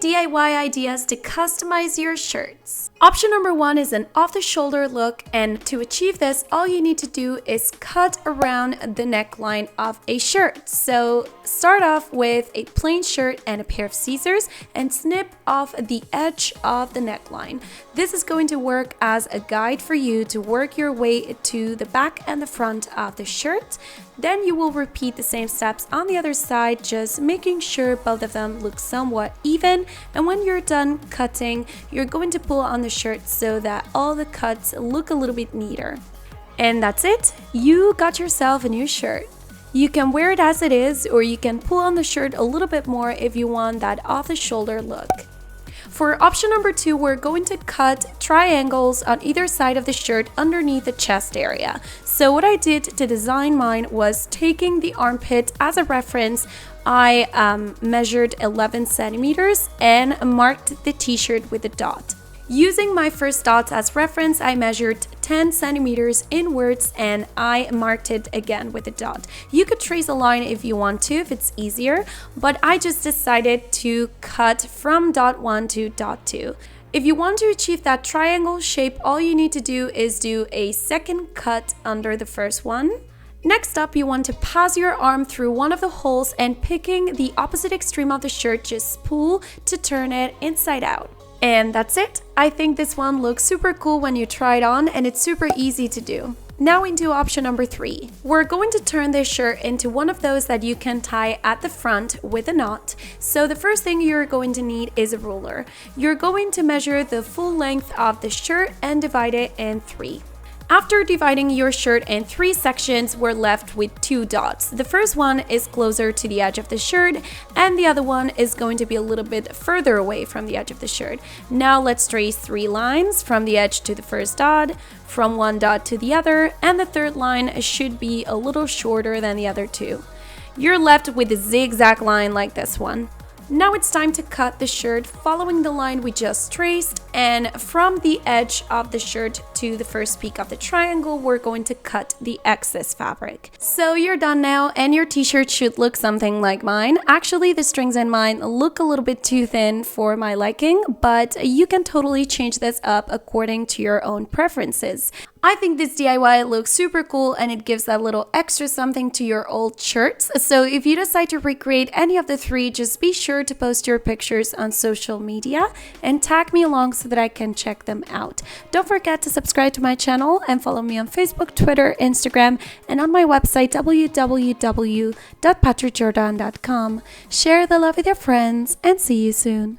DIY ideas to customize your shirts. Option number 1 is an off-the-shoulder look, and to achieve this, all you need to do is cut around the neckline of a shirt. So start off with a plain shirt and a pair of scissors and snip off the edge of the neckline. This is going to work as a guide for you to work your way to the back and the front of the shirt. Then you will repeat the same steps on the other side, just making sure both of them look somewhat even. And when you're done cutting, you're going to pull on the shirt so that all the cuts look a little bit neater. And that's it. You got yourself a new shirt. You can wear it as it is, or you can pull on the shirt a little bit more if you want that off-the-shoulder look. For option number 2, we're going to cut triangles on either side of the shirt underneath the chest area. So what I did to design mine was taking the armpit as a reference. I measured 11 centimeters and marked the t-shirt with a dot. Using my first dots as reference, I measured 10 centimeters inwards and I marked it again with a dot. You could trace a line if you want to, if it's easier, but I just decided to cut from dot 1 to dot 2. If you want to achieve that triangle shape, all you need to do is do a second cut under the first one. Next up, you want to pass your arm through one of the holes and picking the opposite extreme of the shirt, just pull to turn it inside out. And that's it. I think this one looks super cool when you try it on, and it's super easy to do. Now into option number 3. We're going to turn this shirt into one of those that you can tie at the front with a knot. So the first thing you're going to need is a ruler. You're going to measure the full length of the shirt and divide it in 3. After dividing your shirt in 3 sections, we're left with 2 dots. The first one is closer to the edge of the shirt, and the other one is going to be a little bit further away from the edge of the shirt. Now let's trace 3 lines from the edge to the first dot, from one dot to the other, and the third line should be a little shorter than the other 2. You're left with a zigzag line like this one. Now it's time to cut the shirt following the line we just traced, and from the edge of the shirt to the first peak of the triangle, we're going to cut the excess fabric. So you're done now, and your t-shirt should look something like mine. Actually, the strings in mine look a little bit too thin for my liking, but you can totally change this up according to your own preferences. I think this DIY looks super cool, and it gives that little extra something to your old shirts. So if you decide to recreate any of the 3, just be sure to post your pictures on social media and tag me along so that I can check them out. Don't forget to subscribe to my channel and follow me on Facebook, Twitter, Instagram, and on my website www.patryrjordan.com. Share the love with your friends, and see you soon.